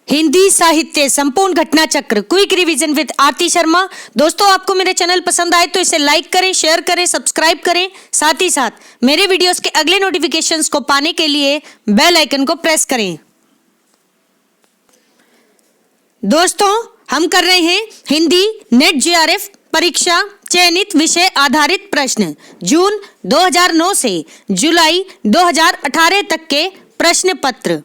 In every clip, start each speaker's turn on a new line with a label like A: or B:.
A: हिंदी साहित्य संपूर्ण घटना चक्र क्विक रिवीजन विद आरती शर्मा। दोस्तों, आपको मेरे चैनल पसंद आए तो इसे लाइक करें, शेयर करें, सब्सक्राइब करें। साथ ही साथ मेरे वीडियोस के अगले नोटिफिकेशंस को पाने के लिए बेल आइकन को प्रेस करें। दोस्तों, हम कर रहे हैं हिंदी नेट जेआरएफ परीक्षा चयनित विषय आधारित प्रश्न जून 2009 से जुलाई 2018 तक के प्रश्न पत्र।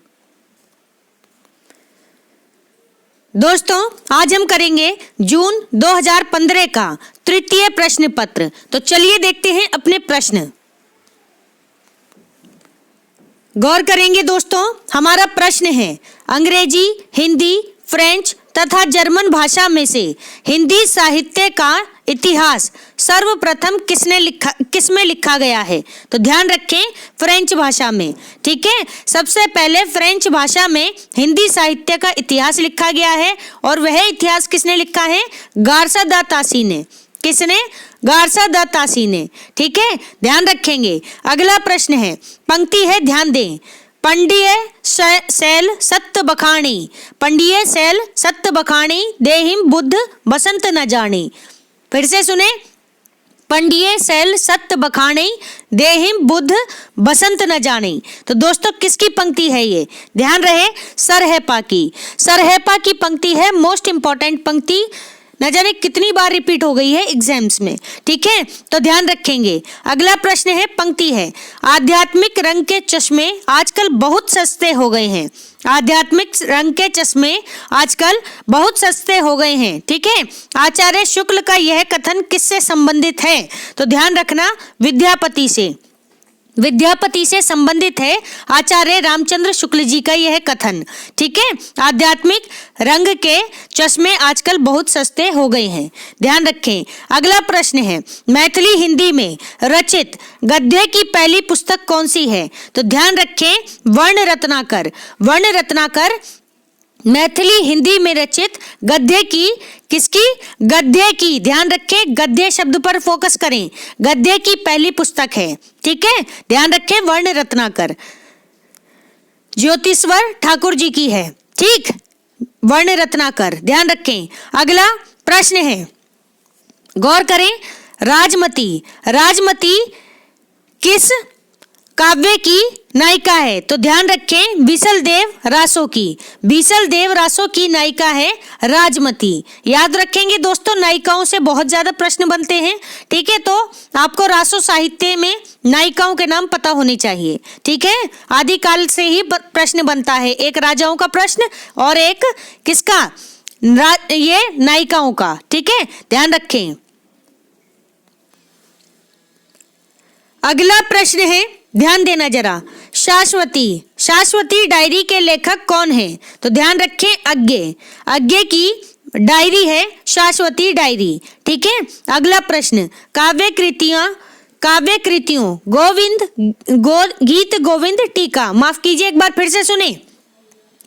A: दोस्तों, आज हम करेंगे जून 2015 का तृतीय प्रश्न पत्र। तो चलिए देखते हैं अपने प्रश्न। गौर करेंगे दोस्तों, हमारा प्रश्न है अंग्रेजी, हिंदी, फ्रेंच तथा जर्मन भाषा में से हिंदी साहित्य का इतिहास सर्वप्रथम किसमें लिखा गया है। तो ध्यान रखें, फ्रेंच भाषा में। ठीक है, सबसे पहले फ्रेंच भाषा में हिंदी साहित्य का इतिहास लिखा गया है और वह इतिहास किसने लिखा है? गार्सा दा तासी ने। किसने? गार्सा दा तासी ने। ठीक है, ध्यान रखेंगे। अगला प्रश्न है, पंक्ति है, ध्यान दें। पंडिय सैल सत्य बखाणी, पंडिय सैल सत्य बखाणी, देहिम बुद्ध बसंत न जानी। फिर से सुने, पंडिय सैल सत्य बखाणी, देहिम बुद्ध बसंत न जानी। तो दोस्तों, किसकी पंक्ति है ये? ध्यान रहे, सरहैपा की। सरहैपा की पंक्ति है, मोस्ट इंपॉर्टेंट पंक्ति, न जाने कितनी बार रिपीट हो गई है एग्जाम्स में। ठीक है, तो ध्यान रखेंगे। अगला प्रश्न है, पंक्ति है, आध्यात्मिक रंग के चश्मे आजकल बहुत सस्ते हो गए हैं। आध्यात्मिक रंग के चश्मे आजकल बहुत सस्ते हो गए हैं। ठीक है, आचार्य शुक्ल का यह कथन किससे संबंधित है? तो ध्यान रखना, विद्यापति से। विद्यापति से संबंधित है आचार्य रामचंद्र शुक्ल जी का यह कथन। ठीक है, आध्यात्मिक रंग के चश्मे आजकल बहुत सस्ते हो गए हैं। ध्यान रखें। अगला प्रश्न है, मैथिली हिंदी में रचित गद्य की पहली पुस्तक कौन सी है? तो ध्यान रखें, वर्ण रत्नाकर। वर्ण रत्नाकर मैथिली हिंदी में रचित गद्य की, किसकी? गद्य की। ध्यान रखें, गद्य शब्द पर फोकस करें। गद्य की पहली पुस्तक है। ठीक है, ध्यान रखें, वर्ण रत्नाकर ज्योतिश्वर ठाकुर जी की है। ठीक, वर्ण रत्नाकर, ध्यान रखें। अगला प्रश्न है, गौर करें, राजमती। राजमती किस काव्य की नायिका है? तो ध्यान रखें, बीसलदेव रासो की। बीसलदेव रासो की नायिका है राजमती। याद रखेंगे दोस्तों, नायिकाओं से बहुत ज्यादा प्रश्न बनते हैं। ठीक है, तो आपको रासो साहित्य में नायिकाओं के नाम पता होने चाहिए। ठीक है, आदिकाल से ही प्रश्न बनता है, एक राजाओं का प्रश्न और एक किसका? ये नायिकाओं का। ठीक है, ध्यान रखें। अगला प्रश्न है, ध्यान देना जरा, शाश्वती। शाश्वती डायरी के लेखक कौन है? तो ध्यान रखें, अज्ञे। अज्ञे की डायरी है शाश्वती डायरी। ठीक है, अगला प्रश्न, काव्य कृतियों गोविंद गीत गोविंद टीका। माफ कीजिए, एक बार फिर से सुने।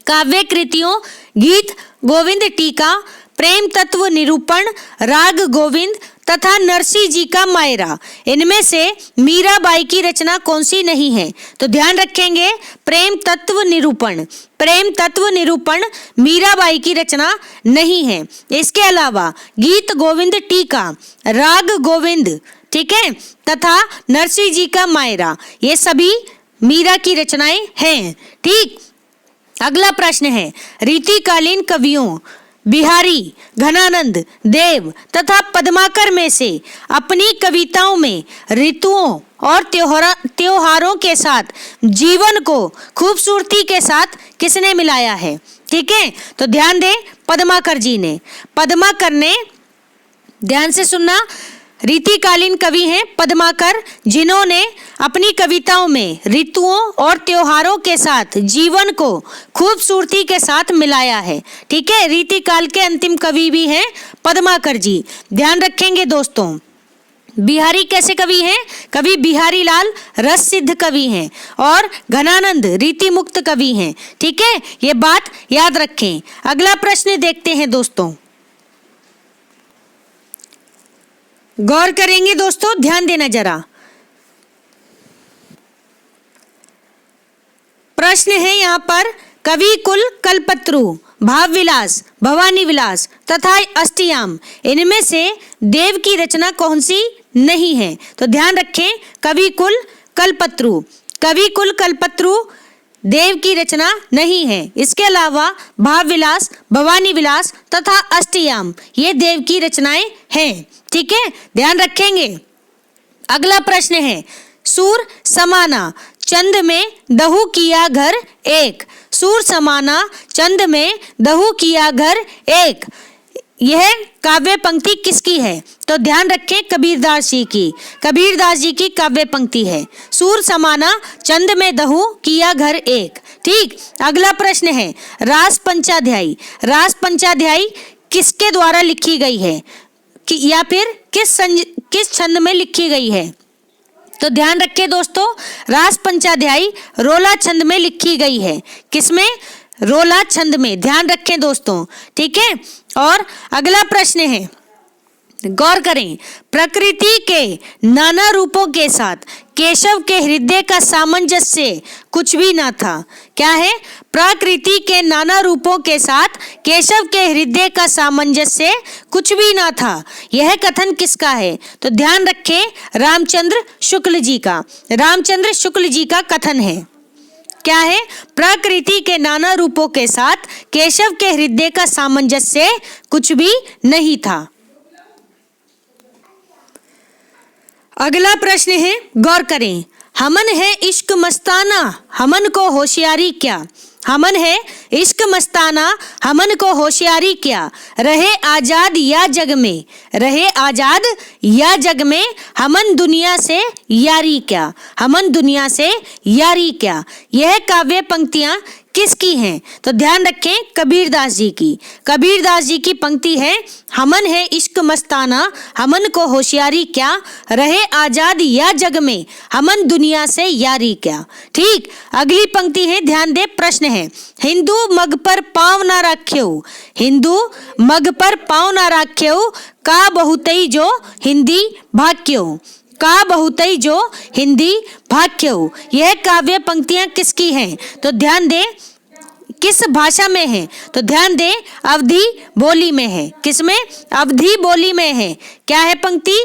A: काव्य कृतियों गीत गोविंद टीका, प्रेम तत्व निरूपण, राग गोविंद तथा नरसी जी का मायरा, इनमें से मीराबाई की रचना कौन सी नहीं है? तो ध्यान रखेंगे, प्रेम तत्व निरूपण। प्रेम तत्व निरूपण मीराबाई की रचना नहीं है। इसके अलावा गीत गोविंद टीका, राग गोविंद, ठीक है, तथा नरसी जी का मायरा, ये सभी मीरा की रचनाएं हैं। ठीक, अगला प्रश्न है, रीतिकालीन कवियों बिहारी, घनानंद, देव तथा पद्माकर में से अपनी कविताओं में ऋतुओं और त्योहारों के साथ जीवन को खूबसूरती के साथ किसने मिलाया है? ठीक है, तो ध्यान दें, पद्माकर जी ने। पद्माकर ने, ध्यान से सुनना, रीतिकालीन कवि हैं पद्माकर, जिन्होंने अपनी कविताओं में ऋतुओं और त्योहारों के साथ जीवन को खूबसूरती के साथ मिलाया है। ठीक है, रीतिकाल के अंतिम कवि भी हैं पद्माकर जी। ध्यान रखेंगे दोस्तों, बिहारी कैसे कवि हैं? कवि बिहारी लाल रस सिद्ध कवि हैं और घनानंद रीति मुक्त कवि हैं। ठीक है, ये बात याद रखें। अगला प्रश्न देखते हैं दोस्तों, गौर करेंगे दोस्तों, ध्यान देना जरा। प्रश्न है यहाँ पर, कवि कुल, कल्पत्रु, भाव विलास, भवानी विलास तथा अष्टयाम, इनमें से देव की रचना कौन सी नहीं है? तो ध्यान रखें, कवि कुल, कल्पत्रु, कवि कुल, कल्पत्रु देव की रचना नहीं है। इसके अलावा भाव विलास, भवानी विलास तथा अष्टयाम ये देव की रचनाएं हैं। ठीक है, ध्यान रखेंगे। अगला प्रश्न है, सूर समाना चंद में दहु किया घर एक। सूर समाना चंद में दहु किया घर एक, यह काव्य पंक्ति किसकी है? तो ध्यान रखें, कबीरदास जी की, कबीरदास जी की काव्य पंक्ति है। सूर समाना चंद में दहु किया घर एक। ठीक, अगला प्रश्न है, रास पंचाध्यायी, रास पंचाध्यायी किसके द्वारा लिखी गई है या फिर किस छंद में लिखी गई है? तो ध्यान रखें दोस्तों, रास पंचाध्यायी रोला छंद में लिखी गई है। किसमें? रोला छंद में। ध्यान रखें दोस्तों, ठीक है। और अगला प्रश्न है, गौर करें, प्रकृति के नाना रूपों के साथ केशव के हृदय का सामंजस्य कुछ भी ना था। क्या है? प्रकृति के नाना रूपों के साथ केशव के हृदय का सामंजस्य कुछ भी ना था, यह कथन किसका है? तो ध्यान रखें, रामचंद्र शुक्ल जी का, रामचंद्र शुक्ल जी का कथन है। क्या है? प्रकृति के नाना रूपों के साथ केशव के हृदय का सामंजस्य कुछ भी नहीं था। अगला प्रश्न है, गौर करें, हमन है इश्क मस्ताना, हमन को होशियारी क्या। हमन है इश्क मस्ताना, हमन को होशियारी क्या। रहे आजाद या जग में, रहे आजाद या जग में, हमन दुनिया से यारी क्या, हमन दुनिया से यारी क्या। यह काव्य पंक्तियां किसकी हैं? तो ध्यान रखें, कबीरदास जी की, कबीरदास जी की पंक्ति है, हमन है इश्क मस्ताना, हमन को होशियारी क्या। रहे आजाद या जग में, हमन दुनिया से यारी क्या। ठीक, अगली पंक्ति है, ध्यान दे, प्रश्न है, हिंदू मग पर पाँव ना राख्यो, हिंदू मग पर पाँव ना राख्यो, का बहुतई जो हिंदी भाग्यो, का बहुतई जो हिंदी भाग्यो। यह काव्य पंक्तियां किसकी हैं? तो ध्यान दे, किस भाषा में है? तो ध्यान दे, अवधी बोली में है। किसमें? अवधी बोली में है। क्या है पंक्ति?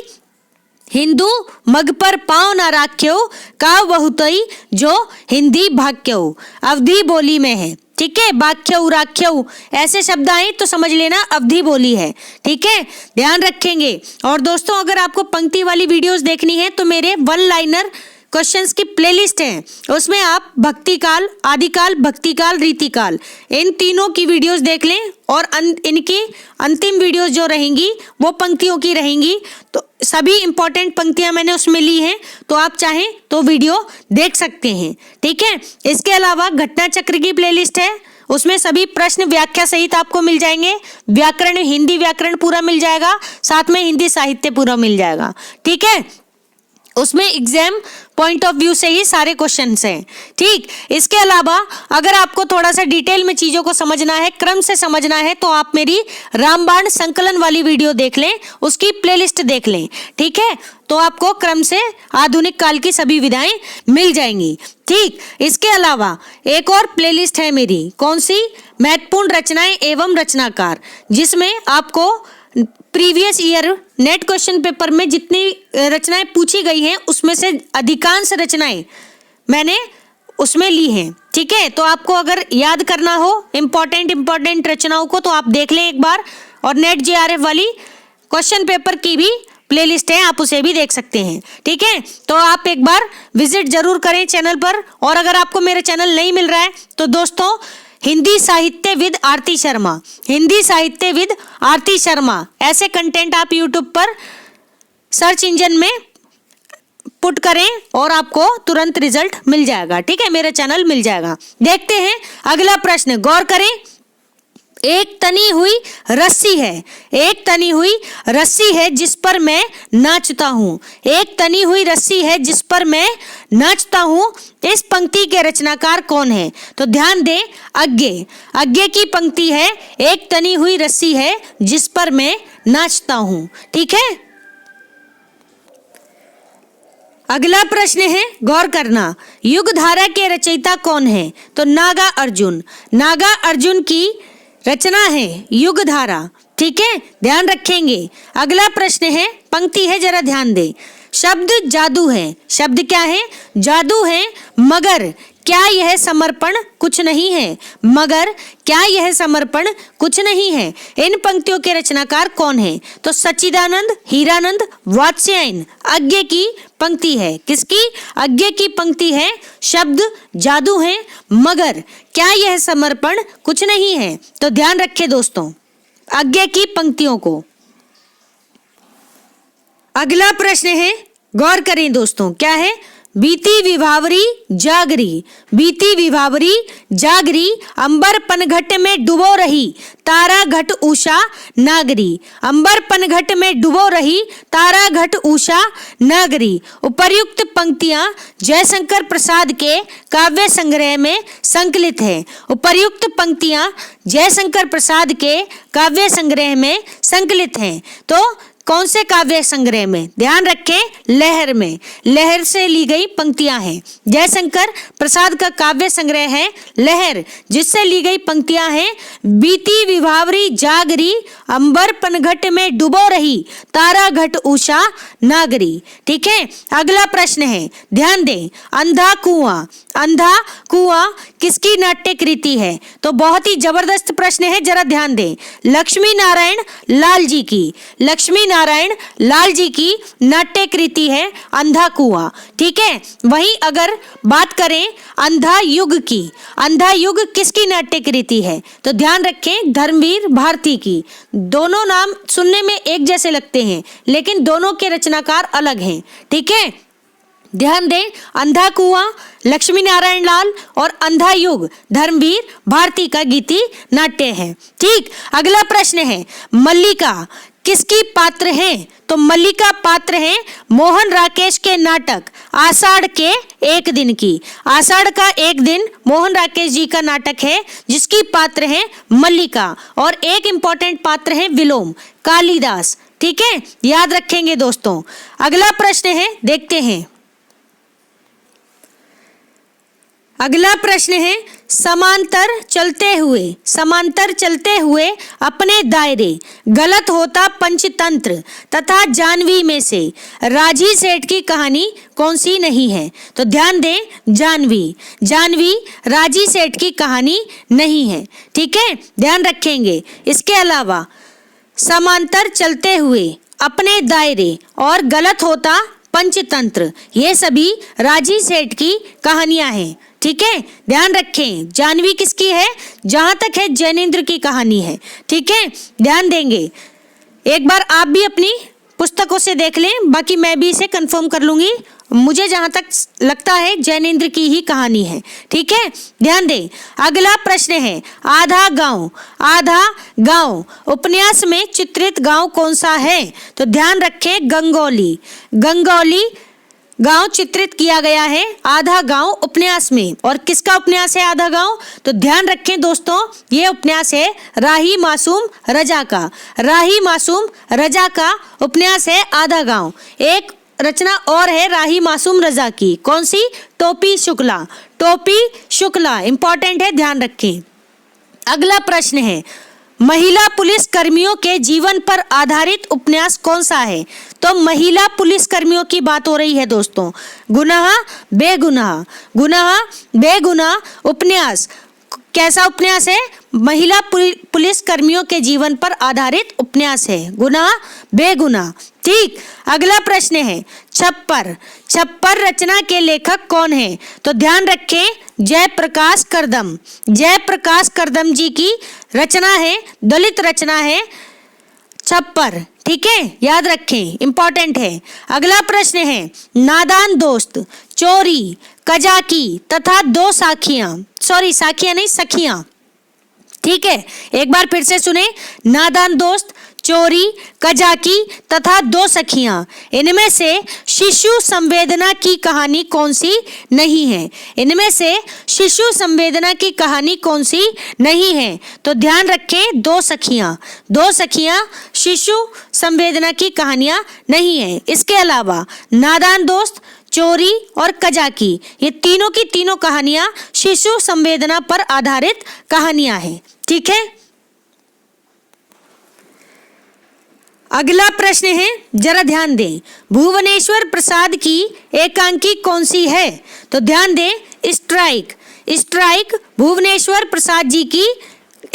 A: हिंदू मग पर पाँव ना राख्यो, का बहुतई जो हिंदी भाग्यो, अवधी बोली में है। ठीक है, बाख्यऊ राख्यऊ ऐसे शब्द आए तो समझ लेना अवधी बोली है। ठीक है, ध्यान रखेंगे। और दोस्तों, अगर आपको पंक्ति वाली वीडियोस देखनी है तो मेरे वन लाइनर क्वेश्चंस की प्लेलिस्ट है, उसमें आप भक्तिकाल, आदिकाल, भक्तिकाल, रीतिकाल इन तीनों की वीडियोस देख लें। और इनकी अंतिम वीडियोस जो रहेंगी वो पंक्तियों की रहेंगी। तो सभी इंपॉर्टेंट पंक्तियां मैंने उसमें ली हैं, तो आप चाहें तो वीडियो देख सकते हैं। ठीक है, इसके अलावा घटना चक्र की प्लेलिस्ट है, उसमें सभी प्रश्न व्याख्या सहित आपको मिल जाएंगे। व्याकरण, हिंदी व्याकरण पूरा मिल जाएगा, साथ में हिंदी साहित्य पूरा मिल जाएगा। ठीक है, उसमें एग्जाम पॉइंट ऑफ व्यू से ही सारे क्वेश्चंस हैं। ठीक, इसके अलावा अगर आपको थोड़ा सा डिटेल में चीज़ों को समझना है, क्रम से समझना है, तो आप मेरी रामबाण संकलन वाली वीडियो देख लें, उसकी प्लेलिस्ट देख लें। ठीक है, तो आपको क्रम से आधुनिक काल की सभी विधाएं मिल जाएंगी। ठीक, इसके अलावा एक और प्लेलिस्ट है मेरी, कौन सी? महत्वपूर्ण रचनाएं एवं रचनाकार, जिसमें आपको previous year net question paper में जितनी रचनाएं पूछी गई हैं उसमें से अधिकांश रचनाएं मैंने उसमें ली हैं। ठीक है, तो आपको अगर याद करना हो इम्पोर्टेंट रचनाओं को तो आप देख लें एक बार। और नेट जेआरएफ वाली क्वेश्चन पेपर की भी प्लेलिस्ट है, आप उसे भी देख सकते हैं। ठीक है, तो आप एक बार विजिट जरूर करें चैनल पर। और अगर आपको मेरे चैनल नहीं मिल रहा है तो दोस्तों, हिंदी साहित्य विद आरती शर्मा, हिंदी साहित्य विद आरती शर्मा ऐसे कंटेंट आप यूट्यूब पर सर्च इंजन में पुट करें और आपको तुरंत रिजल्ट मिल जाएगा। ठीक है, मेरा चैनल मिल जाएगा। देखते हैं अगला प्रश्न, गौर करें, एक तनी हुई रस्सी है, एक तनी हुई रस्सी है जिस पर मैं नाचता हूँ, एक तनी हुई रस्सी है जिस पर मैं नाचता हूँ, इस पंक्ति के रचनाकार कौन है? तो ध्यान दें, अज्ञे, अज्ञे की पंक्ति है, एक तनी हुई रस्सी है जिस पर मैं नाचता हूँ। ठीक है, अगला प्रश्न है, गौर करना, युग धारा के रचयिता कौन है? तो नागा अर्जुन। नागा अर्जुन की रचना है युग धारा। ठीक है, ध्यान रखेंगे। अगला प्रश्न है, पंक्ति है, जरा ध्यान दें। शब्द जादू है। शब्द क्या है? जादू है। मगर क्या यह समर्पण कुछ नहीं है? मगर क्या यह समर्पण कुछ नहीं है? इन पंक्तियों के रचनाकार कौन है? तो सच्चिदानंद, हीरानंद, वात्स्यायन। अज्ञे की पंक्ति है। किसकी? अज्ञे की पंक्ति है। शब्द जादू है, मगर क्या यह समर्पण कुछ नहीं है। तो ध्यान रखें दोस्तों अज्ञे की पंक्तियों को। अगला प्रश्न है, गौर करें दोस्तों, क्या है? बीती विभावरी जागरी। बीती विभावरी जागरी, अंबर पनघट में डुबो रही, तारा घट उषा नागरी। अंबर पनघट में डुबो रही, तारा घट उषा नागरी। उपर्युक्त पंक्तियां जयशंकर प्रसाद के काव्य संग्रह में संकलित है। उपर्युक्त पंक्तियां जयशंकर प्रसाद के काव्य संग्रह में संकलित हैं। तो कौन से काव्य संग्रह में? ध्यान रखें, लहर में। लहर से ली गई पंक्तियां हैं। जयशंकर प्रसाद का काव्य संग्रह है लहर, जिससे ली गई पंक्तियां हैं, बीती विभावरी जागरी, अंबर पनघट में डुबो रही, तारा घट उषा नागरी। ठीक है, अगला प्रश्न है, ध्यान दें, अंधा कुआं। अंधा कुआं किसकी नाट्य कृति है? तो बहुत ही जबरदस्त प्रश्न है, जरा ध्यान दें। लक्ष्मी नारायण लाल जी की। लक्ष्मी नारायण लाल जी की नाट्य कृति है अंधा कुआं। ठीक है, वहीं अगर बात करें अंधा युग की, अंधा युग किसकी नाट्य कृति है? तो ध्यान रखें, धर्मवीर भारती की। दोनों नाम सुनने में एक जैसे लगते हैं, लेकिन दोनों के रचनाकार अलग हैं। ठीक है, ध्यान दें, अंधा कुआं लक्ष्मी नारायण लाल और अंधा युग धर्मवीर भारती का गीति नाट्य है। ठीक, अगला प्रश्न है, मल्लिका किसकी पात्र है? तो मल्लिका पात्र है मोहन राकेश के नाटक आषाढ़ के एक दिन की। आषाढ़ का एक दिन मोहन राकेश जी का नाटक है, जिसकी पात्र है मल्लिका। और एक इंपॉर्टेंट पात्र है विलोम, कालिदास। ठीक है, याद रखेंगे दोस्तों। अगला प्रश्न है, देखते हैं। अगला प्रश्न है, समांतर चलते हुए, समांतर चलते हुए अपने दायरे, गलत होता पंचतंत्र तथा जानवी में से राजी सेठ की कहानी कौन सी नहीं है? तो ध्यान दें, जानवी। जानवी राजी सेठ की कहानी नहीं है। ठीक है, ध्यान रखेंगे। इसके अलावा समांतर चलते हुए, अपने दायरे और गलत होता पंचतंत्र, ये सभी राजी सेठ की कहानियां हैं। ठीक है, ध्यान रखें, जानवी किसकी है? जहां तक है जैनेन्द्र की कहानी है। ठीक है, ध्यान देंगे। एक बार आप भी अपनी पुस्तकों से देख लें, बाकी मैं भी इसे कंफर्म कर लूंगी। मुझे जहां तक लगता है जैनेन्द्र की ही कहानी है। ठीक है, ध्यान दें। अगला प्रश्न है, आधा गांव। आधा गांव उपन्यास में चित्रित गांव कौन सा है? तो ध्यान रखें, गंगौली। गंगौली गांव चित्रित किया गया है आधा गांव उपन्यास में। और किसका उपन्यास है आधा गांव? तो ध्यान रखें दोस्तों, ये उपन्यास है राही मासूम रजा का। राही मासूम रजा का उपन्यास है आधा गांव। एक रचना और है राही मासूम रजा की, कौन सी? टोपी शुक्ला। टोपी शुक्ला इंपॉर्टेंट है, ध्यान रखें। अगला प्रश्न है, महिला पुलिस कर्मियों के जीवन पर आधारित उपन्यास कौन सा है? तो महिला पुलिस कर्मियों की बात हो रही है दोस्तों। गुनाह बेगुनाह। गुनाह बेगुनाह उपन्यास कैसा उपन्यास है? महिला पुलिस कर्मियों के जीवन पर आधारित उपन्यास है, गुनाह बेगुनाह। ठीक, अगला प्रश्न है, छप्पर। छप्पर रचना के लेखक कौन है? तो ध्यान रखें, जयप्रकाश करदम। जयप्रकाश करदम जी की रचना है, दलित रचना है छप्पर। ठीक है, याद रखें, इंपॉर्टेंट है। अगला प्रश्न है, नादान दोस्त, चोरी, कजाकी तथा दो साखियां, सॉरी साखियां नहीं सखियां। ठीक है, एक बार फिर से सुने, नादान दोस्त, चोरी, कजाकी तथा दो सखियां, इनमें से शिशु संवेदना की कहानी कौन सी नहीं है? इनमें से शिशु संवेदना की कहानी कौन सी नहीं है? तो ध्यान रखें, दो सखियां। दो सखियां शिशु संवेदना की कहानियां नहीं है। इसके अलावा नादान दोस्त, चोरी और कजाकी, ये तीनों की तीनों कहानियां शिशु संवेदना पर आधारित कहानियां हैं। ठीक है, अगला प्रश्न है, जरा ध्यान दें, भुवनेश्वर प्रसाद की एकांकी कौन सी है? तो ध्यान दें, स्ट्राइक। स्ट्राइक भुवनेश्वर प्रसाद जी की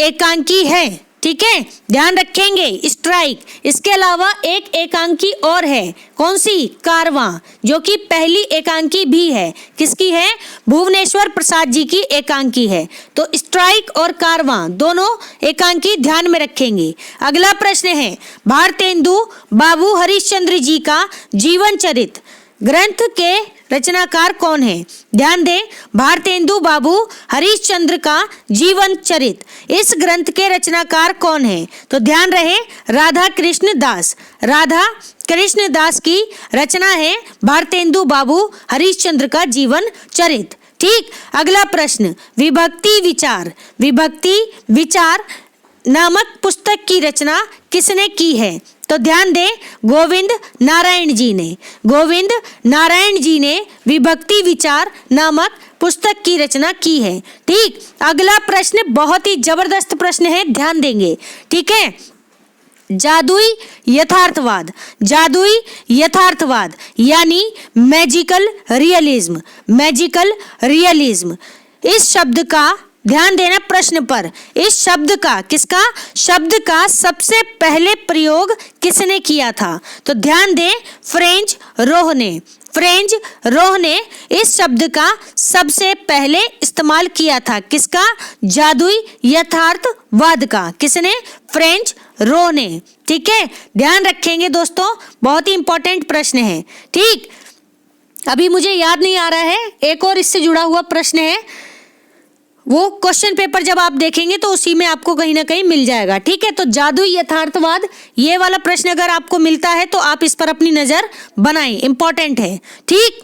A: एकांकी है। ठीक है, ध्यान रखेंगे, स्ट्राइक। इसके अलावा एक एकांकी और है, कौन सी? कारवां, जो कि पहली एकांकी भी है। किसकी है? भुवनेश्वर प्रसाद जी की एकांकी है। तो स्ट्राइक और कारवां दोनों एकांकी ध्यान में रखेंगे। अगला प्रश्न है, भारतेंदु बाबू हरिश्चंद्र जी का जीवन चरित्र ग्रंथ के रचनाकार कौन है? ध्यान दें, भारतेंदु बाबू हरिश्चंद्र का जीवन चरित्र, इस ग्रंथ के रचनाकार कौन है? तो ध्यान रहे, राधा कृष्ण दास। राधा कृष्ण दास की रचना है भारतेंदु बाबू हरिश्चंद्र का जीवन चरित्र। ठीक, अगला प्रश्न, विभक्ति विचार। विभक्ति विचार नामक पुस्तक की रचना किसने की है? तो ध्यान दें, गोविंद नारायण जी ने। गोविंद नारायण जी ने विभक्ति विचार नामक पुस्तक की रचना की है। ठीक, अगला प्रश्न बहुत ही जबरदस्त प्रश्न है, ध्यान देंगे। ठीक है, जादुई यथार्थवाद। जादुई यथार्थवाद यानी मैजिकल रियलिज्म। मैजिकल रियलिज्म, इस शब्द का ध्यान देना प्रश्न पर, इस शब्द का, किसका? शब्द का सबसे पहले प्रयोग किसने किया था? तो ध्यान दें, फ्रेंच रोह ने। फ्रेंच रोह ने इस शब्द का सबसे पहले इस्तेमाल किया था। किसका? जादुई यथार्थवाद का। किसने? फ्रेंच रोह ने। ठीक है, ध्यान रखेंगे दोस्तों, बहुत ही इंपॉर्टेंट प्रश्न है। ठीक, अभी मुझे याद नहीं आ रहा है, एक और इससे जुड़ा हुआ प्रश्न है, वो क्वेश्चन पेपर जब आप देखेंगे तो उसी में आपको कहीं ना कहीं मिल जाएगा। ठीक है, तो जादुई यथार्थवाद, ये वाला प्रश्न अगर आपको मिलता है तो आप इस पर अपनी नजर बनाएं, इंपॉर्टेंट है। ठीक,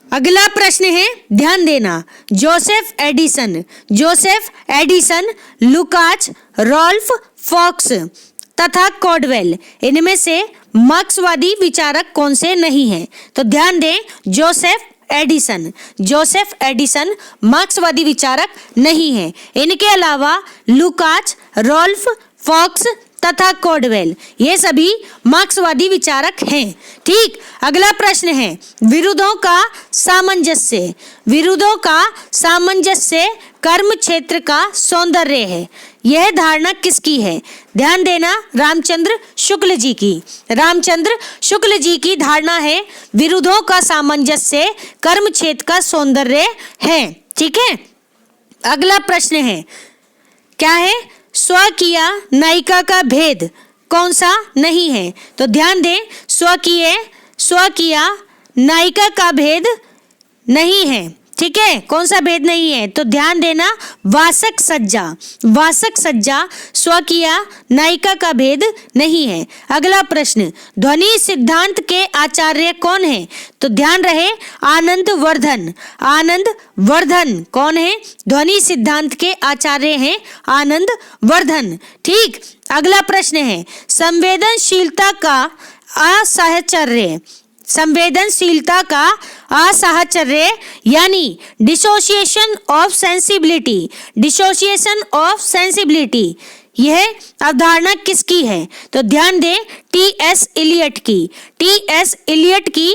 A: अगला प्रश्न है, ध्यान देना, Joseph Addison. Joseph Addison, Lukacs, Ralph Fox तथा कॉडवेल, इनमें से मार्क्सवादी विचारक कौन से नहीं हैं? तो ध्यान दें, जोसेफ एडिसन। जोसेफ एडिसन मार्क्सवादी विचारक नहीं है। इनके अलावा लुकाच, रॉल्फ फॉक्स तथा कॉडवेल, ये सभी मार्क्सवादी विचारक हैं। ठीक, अगला प्रश्न है, विरुद्धों का सामंजस्य। विरुद्धों का सामंजस्य कर्म क्षेत्र का सौंदर्य है, यह धारणा किसकी है? ध्यान देना, रामचंद्र शुक्ल जी की। रामचंद्र शुक्ल जी की धारणा है, विरुद्धों का सामंजस्य कर्म क्षेत्र का सौंदर्य है। ठीक है, अगला प्रश्न है, क्या है? स्वकीय नायिका का भेद कौन सा नहीं है? तो ध्यान दें, स्वकीय नायिका का भेद नहीं है। ठीक है, कौन सा भेद नहीं है? तो ध्यान देना, वासक सज्जा। वासक सज्जा स्वकीय नायिका का भेद नहीं है। अगला प्रश्न, ध्वनि सिद्धांत के आचार्य कौन है? तो ध्यान रहे, आनंद वर्धन। आनंद वर्धन कौन है? ध्वनि सिद्धांत के आचार्य हैं आनंद वर्धन। ठीक, अगला प्रश्न है, संवेदनशीलता का असाहचर्य। संवेदनशीलता का असाहचर्य यानी dissociation of sensibility. Dissociation of sensibility, यह अवधारणा किसकी है? तो ध्यान दें, टी.एस. इलियट की। टी.एस. इलियट की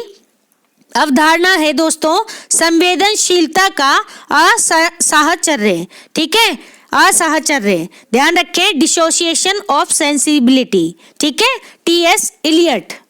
A: अवधारणा है दोस्तों संवेदनशीलता का असाहचर्य। ठीक है, असाहचर्य, ध्यान रखें, डिसोसिएशन ऑफ सेंसिबिलिटी। ठीक है, टी.एस. इलियट।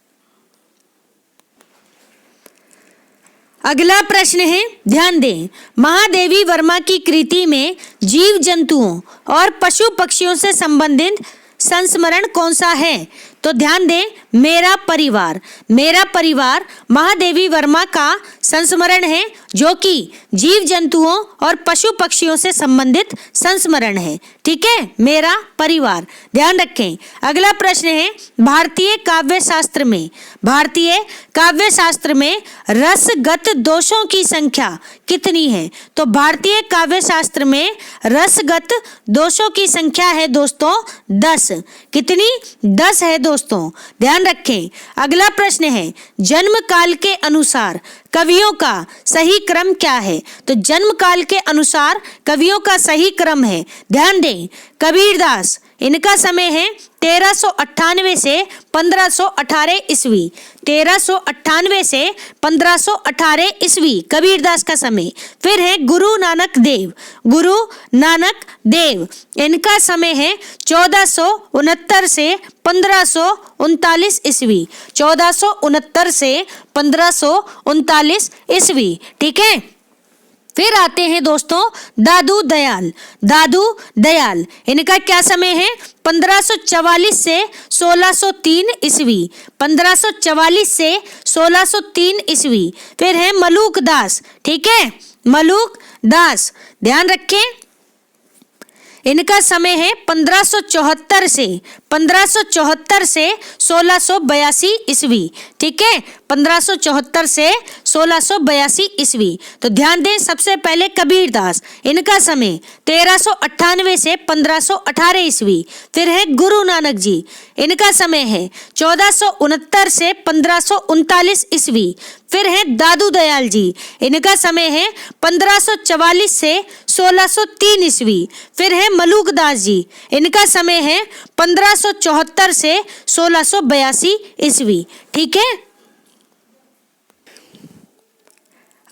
A: अगला प्रश्न है, ध्यान दें, महादेवी वर्मा की कृति में जीव जंतुओं और पशु पक्षियों से संबंधित संस्मरण कौन सा है? तो ध्यान दें, मेरा परिवार। मेरा परिवार महादेवी वर्मा का संस्मरण है, जो कि जीव जंतुओं और पशु पक्षियों से संबंधित संस्मरण है। ठीक है, मेरा परिवार, ध्यान रखें। अगला प्रश्न है, भारतीय काव्य शास्त्र में, भारतीय काव्य शास्त्र में रसगत दोषों की संख्या कितनी है? तो भारतीय काव्य शास्त्र में रसगत दोषों की संख्या है दोस्तों 10। कितनी? 10 है दोस्तों, ध्यान रखें। अगला प्रश्न है, जन्म काल के अनुसार कवियों का सही क्रम क्या है? तो जन्म काल के अनुसार कवियों का सही क्रम है, ध्यान दें, कबीरदास, इनका समय है 1398 से 1518 ईस्वी। 1398 से 1518 ईस्वी कबीरदास का समय। फिर है गुरु नानक देव। गुरु नानक देव, इनका समय है 1469 से 1539 ईस्वी। 1469 से 1539 ईस्वी, ठीक है। फिर आते हैं दोस्तों दादू दयाल। दादू दयाल, इनका क्या समय है? 1544 से 1603 ईस्वी। 1544 से 1603 ईस्वी। फिर है मलूक दास, ठीक है, मलूक दास, ध्यान रखें, इनका समय है 1574 से 1682 ईस्वी, ठीक है, 1574 से 1682 ईस्वी। तो ध्यान दें, सबसे पहले कबीरदास, इनका समय 1398 से 1518 ईस्वी। फिर है गुरु नानक जी, इनका समय है 1469 से 1539 ईस्वी। फिर है दादू दयाल जी, इनका समय है 1544 से 1603 ईस्वी। फिर है मलूक दास जी, इनका समय है 1574 से 1682 ईस्वी, ठीक है।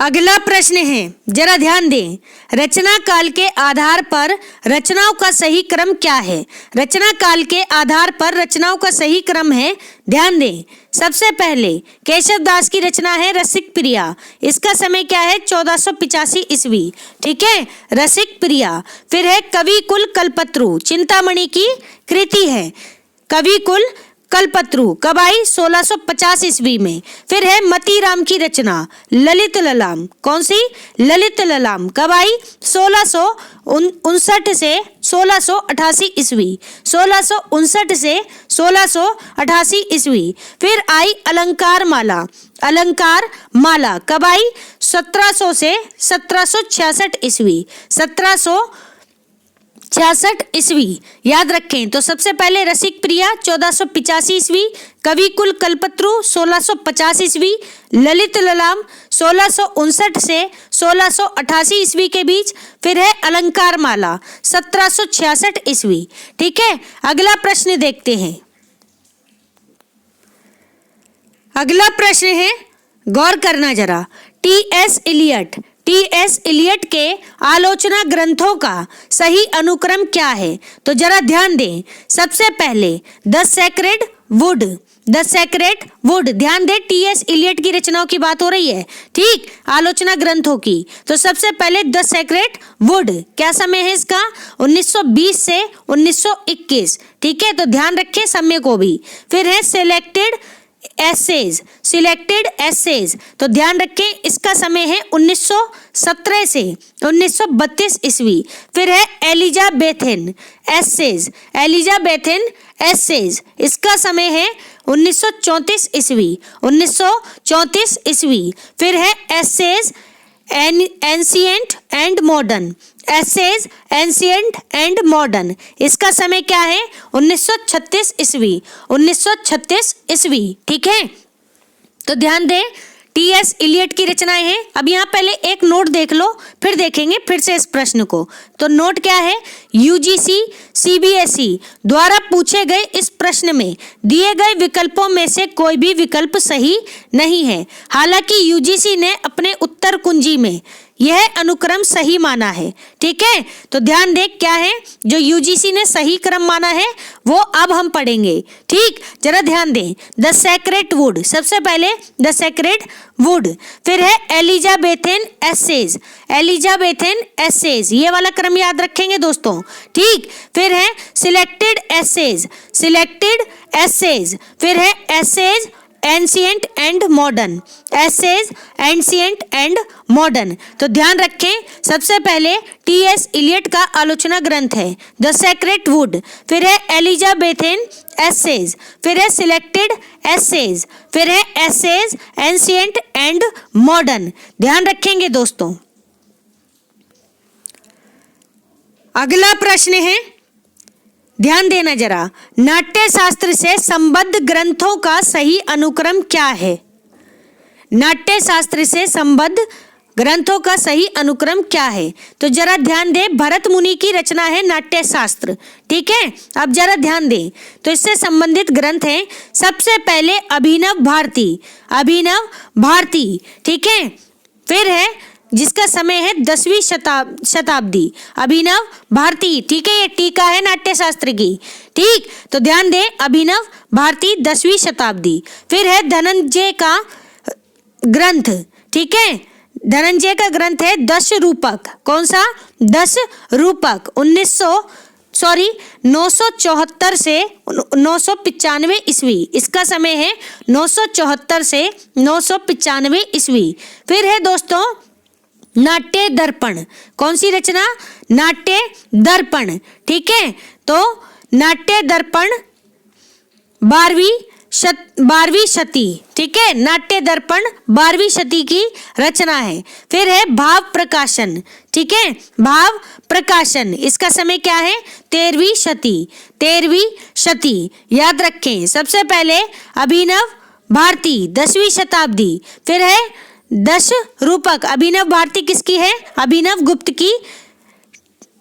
A: अगला प्रश्न है, जरा ध्यान दें, रचना काल के आधार पर रचनाओं का सही क्रम क्या है? रचना काल के आधार पर रचनाओं का सही क्रम है, ध्यान दें। सबसे पहले केशव दास की रचना है रसिक प्रिया। इसका समय क्या है? 1485 ईस्वी, ठीक है, रसिक प्रिया। फिर है कवि कुल कल्पत्रु, चिंतामणि की कृति है। कवि कुल कल्पत्रु कब आई? 1650 ईस्वी में। फिर है मतीराम की रचना ललित ललाम। कौन सी? ललित ललाम। कब आई? 1659 से 1688 ईस्वी। 1659 से 1688 ईस्वी। फिर आई अलंकार माला। अलंकार माला कब आई? 1700 से 1766 ईस्वी। 1766 ईस्वी, याद रखें। तो सबसे पहले रसिक प्रिया 1485 ईस्वी, कवि कुल कल्पत्रु 1650 ईस्वी, ललित ललाम 1659 से 1688 ईस्वी के बीच। फिर है अलंकार माला 1766 ईस्वी, ठीक है। अगला प्रश्न देखते हैं। अगला प्रश्न है, गौर करना जरा, टी.एस. इलियट के आलोचना ग्रंथों का सही अनुक्रम क्या है? तो जरा ध्यान दें। सबसे पहले the sacred would. The sacred would, ध्यान दें, टी.एस. इलियट की रचनाओं की बात हो रही है, ठीक, आलोचना ग्रंथों की। तो सबसे पहले द सेक्रेड वुड, क्या समय है इसका? 1920 से 1921, ठीक है, तो ध्यान रखें समय को भी। फिर है सिलेक्टेड एसेज, तो ध्यान रखें, इसका समय है 1917 से 1932 ईस्वी। फिर है एलिजाबेथन एसेज, इसका समय है 1934 ईस्वी। 1934 ईस्वी। फिर है essays ancient and modern. Essays ancient and modern, इसका समय क्या है? 1936 ईस्वी। 1936 ईस्वी, ठीक है। तो ध्यान दें, टी.एस. इलियट की रचनाएं हैं। अब यहाँ पहले एक नोट देख लो, फिर देखेंगे फिर से इस प्रश्न को। तो नोट क्या है? यूजीसी सीबीएसई द्वारा पूछे गए इस प्रश्न में दिए गए विकल्पों में से कोई भी विकल्प सही नहीं है। हालांकि यूजीसी ने अपने उत्तर कुंजी में यह अनुक्रम सही माना है, ठीक है। तो ध्यान दें, क्या है जो यूजीसी ने सही क्रम माना है वो अब हम पढ़ेंगे, ठीक। जरा ध्यान दें, द सेक्रेड वुड, सबसे पहले द सेक्रेड वुड। फिर है एलिजाबेथन एसेज, ये वाला क्रम याद रखेंगे दोस्तों, ठीक। फिर है सिलेक्टेड एसेज। फिर है एसेज एंशिएंट एंड मॉडर्न। तो ध्यान रखें, सबसे पहले टी.एस. इलियट का आलोचना ग्रंथ है द सेक्रेड वुड। फिर है एलिजाबेथन एसेज। फिर है सिलेक्टेड एसेज। फिर है एसेज एंशिएंट एंड मॉडर्न। ध्यान रखेंगे दोस्तों। अगला प्रश्न है, ध्यान देना जरा, नाट्य शास्त्र से संबद्ध ग्रंथों का सही अनुक्रम क्या है? नाट्य शास्त्र से संबद्ध ग्रंथों का सही अनुक्रम क्या है? तो जरा ध्यान दें, भरत मुनि की रचना है नाट्य शास्त्र, ठीक है। अब जरा ध्यान दें, तो इससे संबंधित ग्रंथ हैं सबसे पहले अभिनव भारती, अभिनव भारती, ठीक है। फिर है जिसका समय है 10वीं शताब्दी, अभिनव भारती, ठीक है। ये टीका है नाट्य शास्त्र की, ठीक। तो ध्यान दें, अभिनव भारती 10वीं शताब्दी। फिर है धनंजय का ग्रंथ, ठीक है। धनंजय का ग्रंथ है दश रूपक। कौन सा? दश रूपक। 974 से 995 ईस्वी, इसका समय है 974 से 995 ईस्वी। फिर है दोस्तों नाट्य दर्पण। कौन सी रचना? नाट्य दर्पण, ठीक है। तो नाट्य दर्पण 12वीं शती, ठीक है। नाट्य दर्पण 12वीं शती की रचना है। फिर है भाव प्रकाशन, ठीक है। भाव प्रकाशन, इसका समय क्या है? 13वीं शती, 13वीं शती, याद रखें। सबसे पहले अभिनव भारती 10वीं शताब्दी। फिर है दश रूपक। अभिनव भारती किसकी है? अभिनव गुप्त की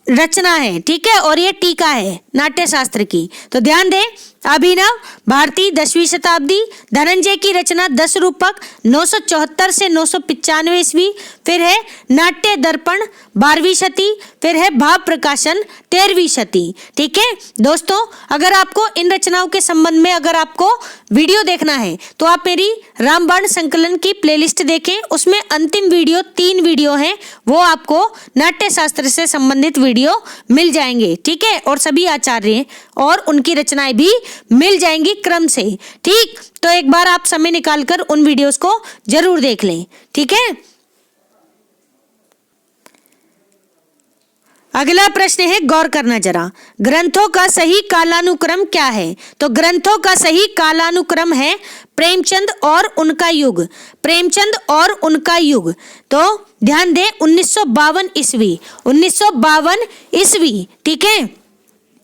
A: रचना है, ठीक है। और ये टीका है नाट्य शास्त्र की। तो ध्यान दें, अभिनव भारती 10वीं शताब्दी, धनंजय की रचना दश रूपक 974 से 995 ईस्वी। फिर है नाट्य दर्पण 12वीं शती। फिर है भाव प्रकाशन 13वीं शती, ठीक है। दोस्तों, अगर आपको इन रचनाओं के संबंध में अगर आपको वीडियो देखना है तो आप मेरी रामबाण संकलन की प्लेलिस्ट देखें। उसमें अंतिम वीडियो 3 वीडियो हैं, वो आपको नाट्य शास्त्र से संबंधित वीडियो मिल जाएंगे, ठीक है। और सभी आचार्य और उनकी रचनाएं भी मिल जाएंगी क्रम से, ठीक। तो एक बार आप समय निकालकर उन वीडियोस को जरूर देख लें, ठीक है। अगला प्रश्न है, गौर करना जरा, ग्रंथों का सही कालानुक्रम क्या है? तो ग्रंथों का सही कालानुक्रम है प्रेमचंद और उनका युग, प्रेमचंद और उनका युग। तो ध्यान दें, 1952 ईस्वी, 1952 ईस्वी, ठीक है।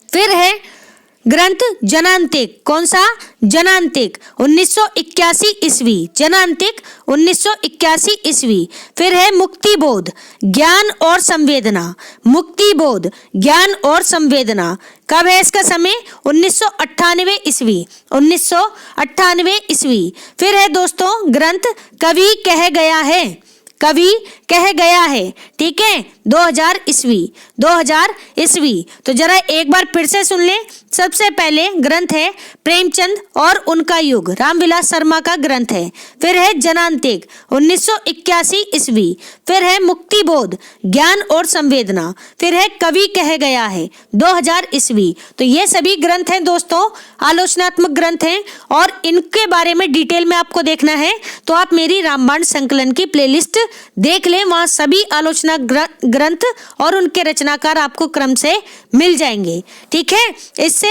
A: फिर है ग्रंथ जनांतिक। कौन सा? जनांतिक 1981 ईस्वी, जनांतिक 1981 ईस्वी। फिर है मुक्तिबोध ज्ञान और संवेदना, मुक्तिबोध ज्ञान और संवेदना। कब है इसका समय? 1998 ईस्वी, 1998 ईस्वी। फिर है दोस्तों ग्रंथ कवि कह गया है, कवि कह गया है, ठीक है, 2000 ईस्वी, 2000 ईस्वी। तो जरा एक बार फिर से सुन लें। सबसे पहले ग्रंथ है प्रेमचंद और उनका युग, रामविलास शर्मा का ग्रंथ है। फिर है जनांतिक 1981 ईस्वी। फिर है मुक्तिबोध ज्ञान और संवेदना। फिर है कवि कह गया है 2000 ईस्वी। तो ये सभी ग्रंथ हैं दोस्तों, आलोचनात्मक ग्रंथ हैं, और इनके बारे में डिटेल में आपको देखना है तो आप मेरी रामबाण संकलन की प्लेलिस्ट देख लें। वहां सभी आलोचना ग्रंथ और उनके रचनाकार आपको क्रम से मिल जाएंगे, ठीक है। इससे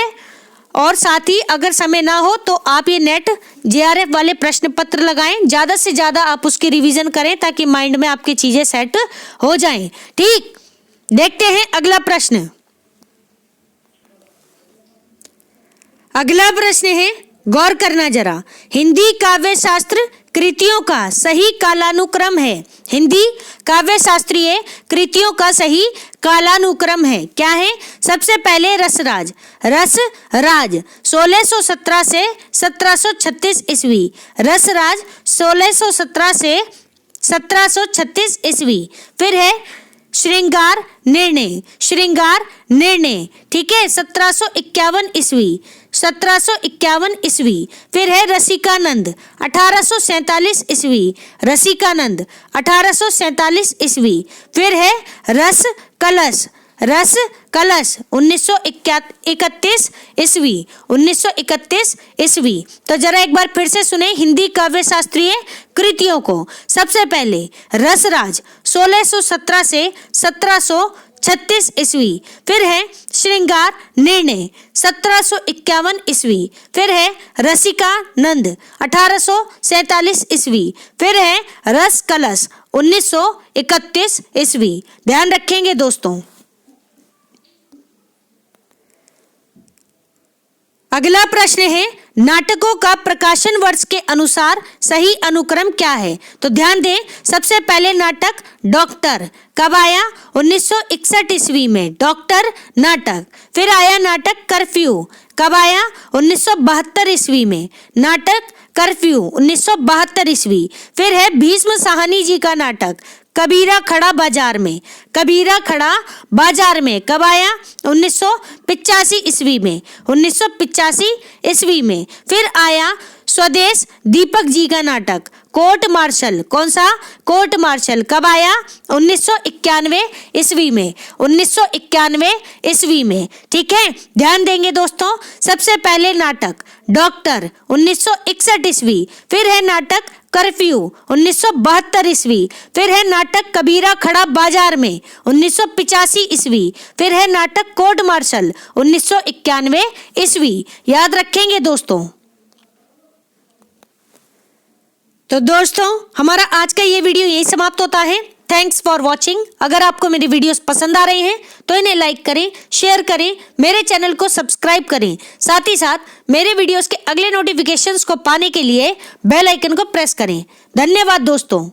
A: और साथ ही अगर समय ना हो तो आप ये नेट जेआरएफ वाले प्रश्न पत्र लगाएं, ज्यादा से ज्यादा आप उसकी रिवीजन करें ताकि माइंड में आपकी चीजें सेट हो जाएं, ठीक। देखते हैं अगला प्रश्न। अगला प्रश्न है, गौर करना जरा, हिंदी काव्य शास्त्र कृतियों का सही कालानुक्रम है। हिंदी काव्य शास्त्रीय कृतियों का सही कालानुक्रम है, क्या है? सबसे पहले रसराज, रसराज 1617 से 1736 ईस्वी, रसराज 1617 से 1736 ईस्वी। फिर है श्रृंगार निर्णय, श्रृंगार निर्णय, ठीक है, 1751 ईस्वी, 1751 ईस्वी। फिर है रसिकानंद 1847 ईस्वी, रसिकानंद 1847 ईस्वी। फिर है रस कलश, रस कलश 1931 ईस्वी, 1931 ईस्वी। तो जरा एक बार फिर से सुने हिंदी काव्य शास्त्रीय कृतियों को। सबसे पहले रसराज 1617 से 1736 ईस्वी। फिर है श्रृंगार निर्णय 1751 ईस्वी। फिर है रसिकानंद 1847 ईस्वी। फिर है रस कलश 1931 ईस्वी। ध्यान रखेंगे दोस्तों। अगला प्रश्न है, नाटकों का प्रकाशन वर्ष के अनुसार सही अनुक्रम क्या है? तो ध्यान दें, सबसे पहले नाटक डॉक्टर कब आया? 1961 ईस्वी में, डॉक्टर नाटक। फिर आया नाटक कर्फ्यू, कब आया? 1972 ईस्वी में, नाटक कर्फ्यू 1972 ईस्वी। फिर है भीष्म साहनी जी का नाटक कबीरा खड़ा बाजार में, कबीरा खड़ा बाजार में कब आया? 1985 ईस्वी में, 1985 ईस्वी में। फिर आया स्वदेश दीपक जी का नाटक कोर्ट मार्शल, कौन सा? कोर्ट मार्शल, कब आया? 1991 ईस्वी में, 1991 ईस्वी में। ठीक है, ध्यान देंगे दोस्तों, सबसे पहले नाटक डॉक्टर 1961 ईस्वी, फिर है नाटक कर्फ्यू 1972 ईस्वी, फिर है नाटक कबीरा खड़ा बाजार में 1985 ईस्वी, फिर है नाटक कोर्ट मार्शल 1991 ईस्वी। याद रखेंगे दोस्तों। तो दोस्तों, हमारा आज का ये वीडियो यही समाप्त होता है। Thanks for watching. अगर आपको मेरे वीडियोस पसंद आ रहे हैं तो इन्हें लाइक करें, शेयर करें, मेरे चैनल को सब्सक्राइब करें। साथ ही साथ मेरे वीडियोस के अगले नोटिफिकेशंस को पाने के लिए बेल आइकन को प्रेस करें। धन्यवाद दोस्तों।